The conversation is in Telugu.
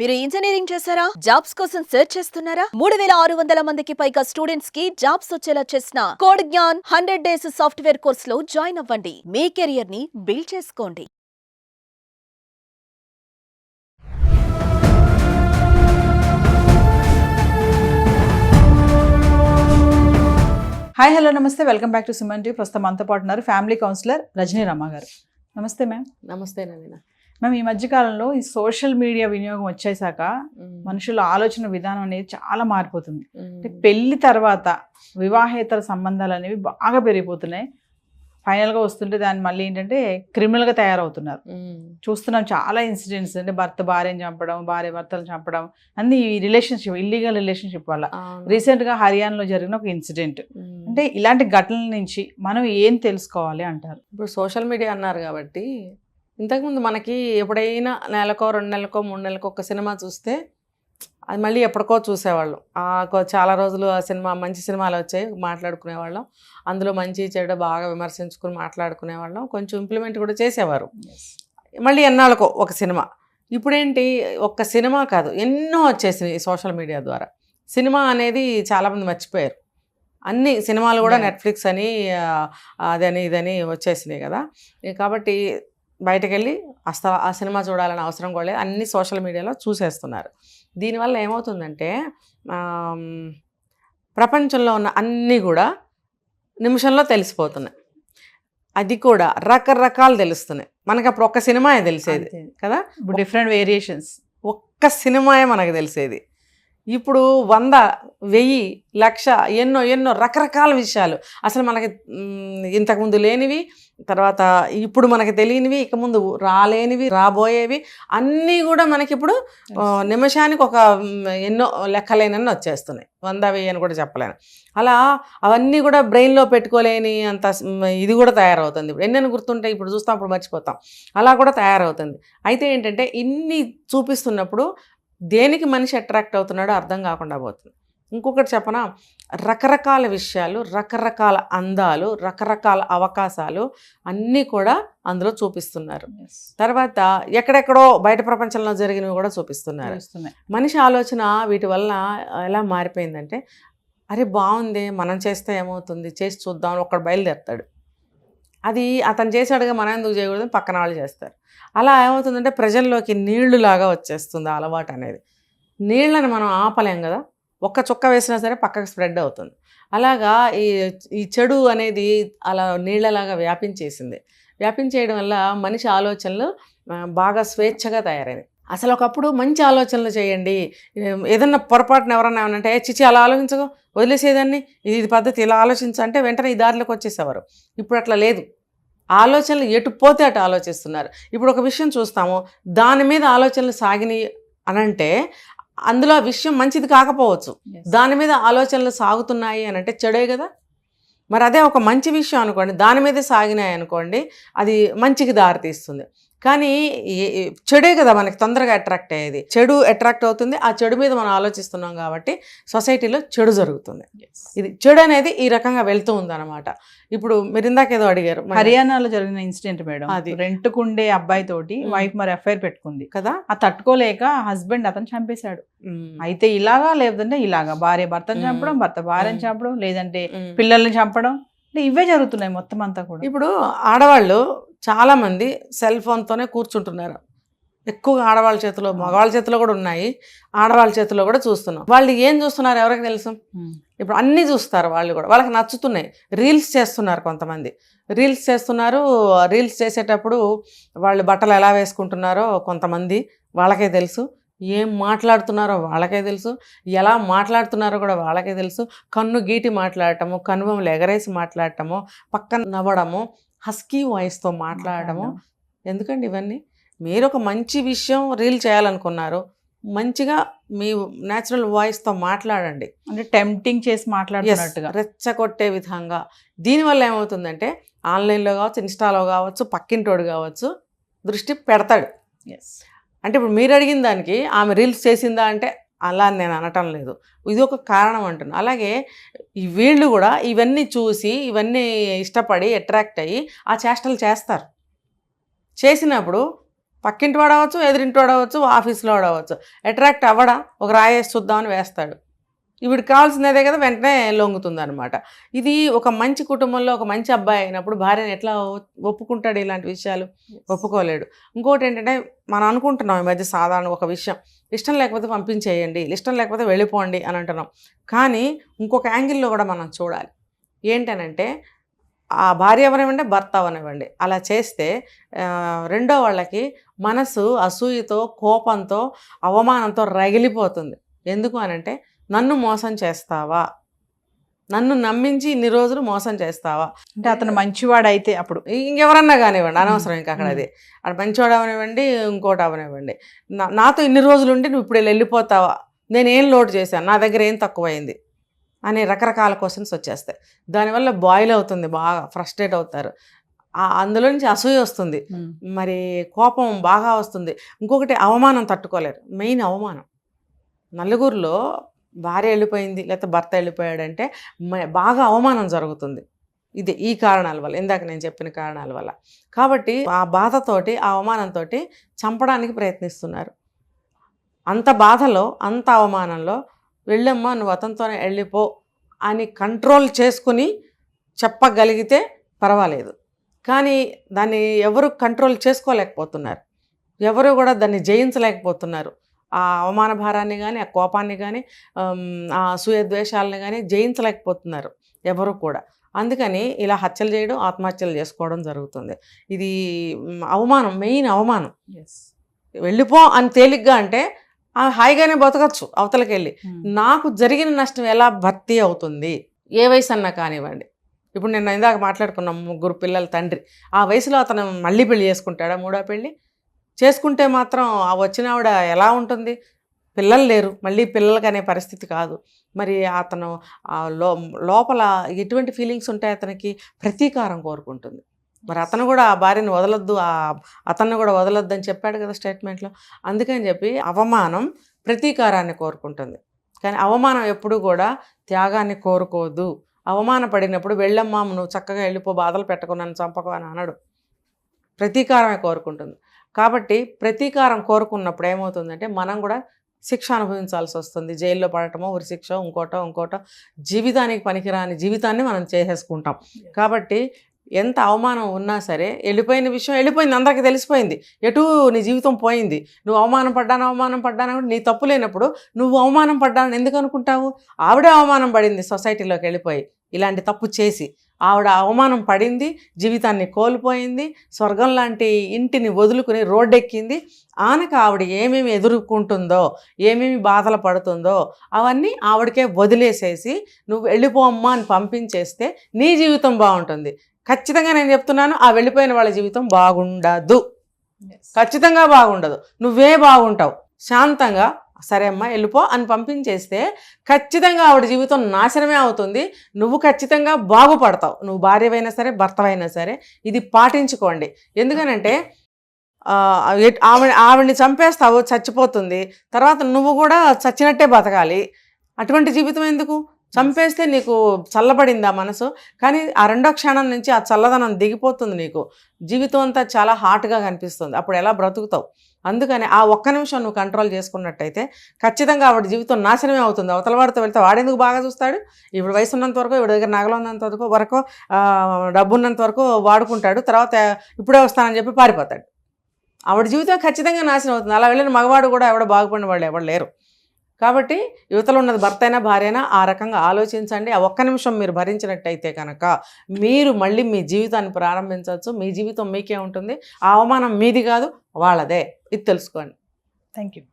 మీరు ఇంజనీరింగ్ చేశారా? జాబ్స్ కోసం సెర్చ్ చేస్తున్నారా? 3600 మందికి పైగా స్టూడెంట్స్ కి జాబ్స్ వచ్చేలా చేసిన code Gnan 100 days software course లో జాయిన్ అవ్వండి. మీ కెరియర్ ని బిల్డ్ చేసుకోండి. హాయ్ హలో నమస్తే welcome back to Suman T. ప్రస్తుతం మనతో పాటు ఉన్నారు ఫ్యామిలీ కౌన్సిలర్ రజనీ రమ గారు. నమస్తే మ్యామ్. నమస్తే నవీన. మ్యామ్, ఈ మధ్యకాలంలో ఈ సోషల్ మీడియా వినియోగం వచ్చేసాక మనుషుల ఆలోచన విధానం అనేది చాలా మారిపోతుంది. అంటే పెళ్లి తర్వాత వివాహేతర సంబంధాలు అనేవి బాగా పెరిగిపోతున్నాయి. ఫైనల్గా వస్తుంటే దాన్ని మళ్ళీ ఏంటంటే క్రిమినల్గా తయారవుతున్నారు. చూస్తున్నాం చాలా ఇన్సిడెంట్స్. అంటే భర్త భార్యను చంపడం, భార్య భర్తను చంపడం, అన్ని ఈ రిలేషన్షిప్, ఇల్లీగల్ రిలేషన్షిప్ వల్ల. రీసెంట్గా హర్యానాలో జరిగిన ఒక ఇన్సిడెంట్. అంటే ఇలాంటి ఘటనల నుంచి మనం ఏం తెలుసుకోవాలి అంటారు? ఇప్పుడు సోషల్ మీడియా అన్నారు కాబట్టి, ఇంతకుముందు మనకి ఎప్పుడైనా నెలకో 2 నెలలకో 3 నెలలకో ఒక సినిమా చూస్తే అది మళ్ళీ ఎప్పటికో చూసేవాళ్ళం. చాలా రోజులు ఆ సినిమా, మంచి సినిమాలు వచ్చాయి, మాట్లాడుకునేవాళ్ళం. అందులో మంచి చెడు బాగా విమర్శించుకుని మాట్లాడుకునేవాళ్ళం. కొంచెం ఇంప్లిమెంట్ కూడా చేసేవారు. మళ్ళీ ఎన్నాళ్ళకో ఒక సినిమా. ఇప్పుడేంటి, ఒక్క సినిమా కాదు, ఎన్నో వచ్చేసినాయి సోషల్ మీడియా ద్వారా. సినిమా అనేది చాలామంది మర్చిపోయారు. అన్ని సినిమాలు కూడా నెట్ఫ్లిక్స్ అని అదని ఇదని వచ్చేసినాయి కదా. కాబట్టి బయటకు వెళ్ళి ఆ సినిమా చూడాలని అవసరం కూడా లేదు, అన్ని సోషల్ మీడియాలో చూసేస్తున్నారు. దీనివల్ల ఏమవుతుందంటే ప్రపంచంలో ఉన్న అన్నీ కూడా నిమిషంలో తెలిసిపోతున్నాయి. అది కూడా రకరకాలు తెలుస్తున్నాయి. మనకి అప్పుడు ఒక్క సినిమాయే తెలిసేది కదా, డిఫరెంట్ వేరియేషన్స్. ఒక్క సినిమాయే మనకు తెలిసేది. ఇప్పుడు 100, 1000, 1,00,000 ఎన్నో రకరకాల విషయాలు. అసలు మనకి ఇంతకుముందు లేనివి, తర్వాత ఇప్పుడు మనకి తెలియనివి, ఇక ముందు రాలేనివి, రాబోయేవి అన్నీ కూడా మనకి ఇప్పుడు నిమిషానికి ఒక ఎన్నో లెక్కలేనన్ని వచ్చేస్తున్నాయి. 100, 1000 అని కూడా చెప్పలేను. అలా అవన్నీ కూడా బ్రెయిన్లో పెట్టుకోలేని అంత ఇది కూడా తయారవుతుంది. ఇప్పుడు ఎన్నెన్ని గుర్తుంటాయి, ఇప్పుడు చూస్తాం, అప్పుడు మర్చిపోతాం. అలా కూడా తయారవుతుంది. అయితే ఏంటంటే ఇన్ని చూపిస్తున్నప్పుడు దేనికి మనిషి అట్రాక్ట్ అవుతున్నాడో అర్థం కాకుండా పోతుంది. ఇంకొకటి చెప్పనా, రకరకాల విషయాలు, రకరకాల అందాలు, రకరకాల అవకాశాలు అన్నీ కూడా అందులో చూపిస్తున్నారు. తర్వాత ఎక్కడెక్కడో బయట ప్రపంచంలో జరిగినవి కూడా చూపిస్తున్నారు. మనిషి ఆలోచన వీటి వల్ల ఎలా మారిపోయిందంటే, అరే బాగుంది, మనం చేస్తే ఏమవుతుంది, చేసి చూద్దాం, ఒక్కడు బయలుదేరుతాడు. అది అతను చేసాడుగా, మనం ఎందుకు చేయకూడదు, పక్కన వాళ్ళు చేస్తారు. అలా ఏమవుతుందంటే ప్రజల్లోకి నీళ్లులాగా వచ్చేస్తుంది ఆ అలవాటు అనేది. నీళ్ళని మనం ఆపలేం కదా, ఒక్క చుక్క వేసినా సరే పక్కకు స్ప్రెడ్ అవుతుంది. అలాగా ఈ చెడు అనేది అలా నీళ్ళలాగా వ్యాపించేసింది. వ్యాపించేయడం వల్ల మనిషి ఆలోచనలు బాగా స్వేచ్ఛగా తయారైనవి. అసలు ఒకప్పుడు మంచి ఆలోచనలు చేయండి, ఏదన్నా పొరపాటున ఎవరన్నా ఏమనంటే చిచి అలా ఆలోచించకు, వదిలేసేదాన్ని, ఇది పద్ధతి, ఇలా ఆలోచించంటే వెంటనే ఈ దారిలోకి వచ్చేసేవారు. ఇప్పుడు అట్లా లేదు. ఆలోచనలు ఎటు పోతే అటు ఆలోచిస్తున్నారు. ఇప్పుడు ఒక విషయం చూస్తాము, దాని మీద ఆలోచనలు సాగినాయి అనంటే అందులో ఆ విషయం మంచిది కాకపోవచ్చు. దాని మీద ఆలోచనలు సాగుతున్నాయి అనంటే చెడే కదా. మరి అదే ఒక మంచి విషయం అనుకోండి, దాని మీదే సాగినాయి అనుకోండి, అది మంచికి దారితీస్తుంది. కానీ చెడే కదా మనకి తొందరగా అట్రాక్ట్ అయ్యేది. చెడు అట్రాక్ట్ అవుతుంది, ఆ చెడు మీద మనం ఆలోచిస్తున్నాం కాబట్టి సొసైటీలో చెడు జరుగుతుంది. ఇది చెడు అనేది ఈ రకంగా వెళ్తూ ఉందన్నమాట. ఇప్పుడు మీరు ఇందాకేదో అడిగారు, హర్యానాలో జరిగిన ఇన్సిడెంట్ మేడం. అది రెంట్కుండే అబ్బాయి తోటి వైఫ్ మరి అఫైర్ పెట్టుకుంది కదా, ఆ తట్టుకోలేక హస్బెండ్ అతను చంపేశాడు. అయితే ఇలాగా, లేదంటే ఇలాగా, భార్య భర్తను చంపడం, భర్త భార్యను చంపడం, లేదంటే పిల్లల్ని చంపడం, ఇవే జరుగుతున్నాయి మొత్తం అంతా కూడా. ఇప్పుడు ఆడవాళ్ళు చాలామంది సెల్ ఫోన్తోనే కూర్చుంటున్నారు. ఎక్కువగా ఆడవాళ్ళ చేతిలో, మగవాళ్ళ చేతిలో కూడా ఉన్నాయి, ఆడవాళ్ళ చేతిలో కూడా చూస్తున్నాం. వాళ్ళు ఏం చూస్తున్నారు ఎవరికి తెలుసు. ఇప్పుడు అన్నీ చూస్తారు వాళ్ళు కూడా, వాళ్ళకి నచ్చుతున్నాయి. రీల్స్ చేస్తున్నారు కొంతమంది, రీల్స్ చేస్తున్నారు. రీల్స్ చేసేటప్పుడు వాళ్ళు బట్టలు ఎలా వేసుకుంటున్నారో కొంతమంది వాళ్ళకే తెలుసు, ఏం మాట్లాడుతున్నారో వాళ్ళకే తెలుసు, ఎలా మాట్లాడుతున్నారో కూడా వాళ్ళకే తెలుసు. కన్ను గీటి మాట్లాడటము, కనుబొమ్మలు ఎగరేసి మాట్లాడటము, పక్కన నవ్వడము, హస్కీ వాయిస్తో మాట్లాడటము. ఎందుకండి ఇవన్నీ? మీరు ఒక మంచి విషయం రీల్ చేయాలనుకున్నారు, మంచిగా మీ న్యాచురల్ వాయిస్తో మాట్లాడండి. అంటే టెంప్టింగ్ చేసి మాట్లాడుతున్నట్టుగా, రెచ్చగొట్టే విధంగా. దీనివల్ల ఏమవుతుందంటే ఆన్లైన్లో కావచ్చు, ఇన్స్టాలో కావచ్చు, పక్కింటోడు కావచ్చు దృష్టి పెడతాడు. అంటే ఇప్పుడు మీరు అడిగిన దానికి ఆమె రీల్స్ చేసిందా అంటే అలా నేను అనటం లేదు, ఇది ఒక కారణం అంటున్నాను. అలాగే వీళ్ళు కూడా ఇవన్నీ చూసి, ఇవన్నీ ఇష్టపడి అట్రాక్ట్ అయ్యి ఆ చేష్టలు చేస్తారు. చేసినప్పుడు పక్కింటి వాడవచ్చు, ఎదురింటి వాడవచ్చు, ఆఫీస్లో వాడవచ్చు. అట్రాక్ట్ అవ్వడా, ఒక రాయేసి చూద్దామని వేస్తాడు. వీడికి కావాల్సిందే కదా, వెంటనే లొంగుతుంది అనమాట. ఇది ఒక మంచి కుటుంబంలో ఒక మంచి అబ్బాయి అయినప్పుడు భార్యను ఎట్లా ఒప్పుకుంటాడు ఇలాంటి విషయాలు? ఒప్పుకోలేడు. ఇంకోటి ఏంటంటే, మనం అనుకుంటున్నాం ఈ మధ్య సాధారణ ఒక విషయం, ఇష్టం లేకపోతే పంపించేయండి, ఇష్టం లేకపోతే వెళ్ళిపోండి అని అంటున్నాం. కానీ ఇంకొక యాంగిల్లో కూడా మనం చూడాలి. ఏంటనంటే, ఆ భార్య అవనివ్వండి, భర్త అవనివ్వండి, అలా చేస్తే రెండో వాళ్ళకి మనసు అసూయతో, కోపంతో, అవమానంతో రగిలిపోతుంది. ఎందుకు అనంటే, నన్ను మోసం చేస్తావా, నన్ను నమ్మించి ఇన్ని రోజులు మోసం చేస్తావా? అంటే అతను మంచివాడైతే అప్పుడు ఇంకెవరన్నా కానివ్వండి, అనవసరం ఇంకా అక్కడ అది మంచివాడు అవనివ్వండి, ఇంకోటి అవనివ్వండి, నాతో ఇన్ని రోజులు ఉండి నువ్వు ఇప్పుడు వెళ్ళిపోతావా, నేనేం లోటు చేశాను, నా దగ్గర ఏం తక్కువైంది అనే రకరకాల క్వశ్చన్స్ వచ్చేస్తాయి. దానివల్ల బాయిల్ అవుతుంది, బాగా ఫ్రస్ట్రేట్ అవుతారు. అందులో నుంచి అసూయ వస్తుంది, మరి కోపం బాగా వస్తుంది. ఇంకొకటి అవమానం తట్టుకోలేరు. మెయిన్ అవమానం. నలుగురిలో భార్య వెళ్ళిపోయింది లేకపోతే భర్త వెళ్ళిపోయాడంటే బాగా అవమానం జరుగుతుంది. ఇది ఈ కారణాల వల్ల, ఇందాక నేను చెప్పిన కారణాల వల్ల. కాబట్టి ఆ బాధతోటి, ఆ అవమానంతో చంపడానికి ప్రయత్నిస్తున్నారు. అంత బాధలో, అంత అవమానంలో వెళ్ళమ్మా నువ్వు అతనితోనే వెళ్ళిపో అని కంట్రోల్ చేసుకుని చెప్పగలిగితే పర్వాలేదు. కానీ దాన్ని ఎవరు కంట్రోల్ చేసుకోలేకపోతున్నారు, ఎవరు కూడా దాన్ని జయించలేకపోతున్నారు. ఆ అవమాన భారాన్ని కానీ, ఆ కోపాన్ని కానీ, ఆ అసూయ ద్వేషాలని కానీ జయించలేకపోతున్నారు ఎవరు కూడా. అందుకని ఇలా హత్యలు చేయడం, ఆత్మహత్యలు చేసుకోవడం జరుగుతుంది. ఇది అవమానం, మెయిన్ అవమానం. వెళ్ళిపో అని తేలిగ్గా అంటే హాయిగానే బతకచ్చు అవతలకి వెళ్ళి. నాకు జరిగిన నష్టం ఎలా భర్తీ అవుతుంది? ఏ వయసు అన్నా కానివ్వండి. ఇప్పుడు నేను ఇందాక మాట్లాడుకున్నాం, 3 పిల్లల తండ్రి. ఆ వయసులో అతను మళ్ళీ పెళ్లి చేసుకుంటాడా? 3వ పెళ్ళి చేసుకుంటే మాత్రం ఆ వచ్చిన ఆవిడ ఎలా ఉంటుంది? పిల్లలు లేరు, మళ్ళీ పిల్లలకి అనే పరిస్థితి కాదు. మరి అతను లోపల ఎటువంటి ఫీలింగ్స్ ఉంటాయి అతనికి? ప్రతీకారం కోరుకుంటుంది. మరి అతను కూడా ఆ భార్యను వదలొద్దు, అతన్ని కూడా వదలొద్దు అని చెప్పాడు కదా స్టేట్మెంట్లో. అందుకని చెప్పి అవమానం ప్రతీకారాన్ని కోరుకుంటుంది. కానీ అవమానం ఎప్పుడు కూడా త్యాగాన్ని కోరుకోదు. అవమాన పడినప్పుడు వెళ్ళమ్మా నువ్వు చక్కగా వెళ్ళిపో, బాధలు పెట్టుకో, నన్ను చంపకు అని అనడు. ప్రతీకారమే కోరుకుంటుంది. కాబట్టి ప్రతీకారం కోరుకున్నప్పుడు ఏమవుతుందంటే మనం కూడా శిక్ష అనుభవించాల్సి వస్తుంది. జైల్లో పడటమో, ఉరిశిక్ష, ఇంకోటో జీవితానికి పనికిరాని జీవితాన్ని మనం చేసేసుకుంటాం. కాబట్టి ఎంత అవమానం ఉన్నా సరే, వెళ్ళిపోయిన విషయం వెళ్ళిపోయింది, అందరికీ తెలిసిపోయింది, ఎటు నీ జీవితం పోయింది. నువ్వు అవమానం పడ్డాను నీ తప్పు లేనప్పుడు నువ్వు అవమానం పడ్డానని ఎందుకు అనుకుంటావు? ఆవిడే అవమానం పడింది సొసైటీలోకి వెళ్ళిపోయి, ఇలాంటి తప్పు చేసి ఆవిడ అవమానం పడింది, జీవితాన్ని కోల్పోయింది, స్వర్గం లాంటి ఇంటిని వదులుకుని రోడ్డెక్కింది. ఆనక ఆవిడ ఏమేమి ఎదుర్కొంటుందో, ఏమేమి బాధలు పడుతుందో అవన్నీ ఆవిడకే వదిలేసేసి నువ్వు వెళ్ళిపోమ్మా అని పంపించేస్తే నీ జీవితం బాగుంటుంది. ఖచ్చితంగా నేను చెప్తున్నాను, ఆ వెళ్ళిపోయిన వాళ్ళ జీవితం బాగుండదు, ఖచ్చితంగా బాగుండదు. నువ్వే బాగుంటావు. శాంతంగా సరే అమ్మా వెళ్ళిపో అని పంపించేస్తే ఖచ్చితంగా ఆవిడ జీవితం నాశనమే అవుతుంది. నువ్వు ఖచ్చితంగా బాగుపడతావు, నువ్వు భార్యవైనా సరే, భర్తవైనా సరే. ఇది పాటించుకోండి. ఎందుకనంటే ఆవిడ్ని చంపేస్తావు, చచ్చిపోతుంది, తర్వాత నువ్వు కూడా చచ్చినట్టే బతకాలి. అటువంటి జీవితం ఎందుకు? చంపేస్తే నీకు చల్లబడింది ఆ మనసు, కానీ ఆ రెండో క్షణం నుంచి ఆ చల్లదనం దిగిపోతుంది. నీకు జీవితం అంతా చాలా హాట్గా కనిపిస్తుంది. అప్పుడు ఎలా బ్రతుకుతావు? అందుకని ఆ ఒక్క నిమిషం నువ్వు కంట్రోల్ చేసుకున్నట్టయితే ఖచ్చితంగా ఆవిడ జీవితం నాశనమే అవుతుంది. అవతల వాడితో వెళ్తే వాడెందుకు బాగా చూస్తాడు? ఇప్పుడు వయసు ఉన్నంత వరకు, ఇప్పుడు దగ్గర నగలు ఉన్నంత వరకు, డబ్బు ఉన్నంత వరకు వాడుకుంటాడు, తర్వాత ఇప్పుడే వస్తానని చెప్పి పారిపోతాడు. ఆవిడ జీవితం ఖచ్చితంగా నాశనం అవుతుంది. అలా వెళ్ళిన మగవాడు కూడా ఎవడ బాగుపడిన వాళ్ళు ఎవరు లేరు. కాబట్టి యువతలో ఉన్నది భర్త అయినా భార్య అయినా ఆ రకంగా ఆలోచించండి. ఆ ఒక్క నిమిషం మీరు భరించినట్టయితే కనుక మీరు మళ్ళీ మీ జీవితాన్ని ప్రారంభించవచ్చు. మీ జీవితం మీకే ఉంటుంది. ఆ అవమానం మీది కాదు, వాళ్ళదే. ఇది తెలుసుకోండి. Thank you.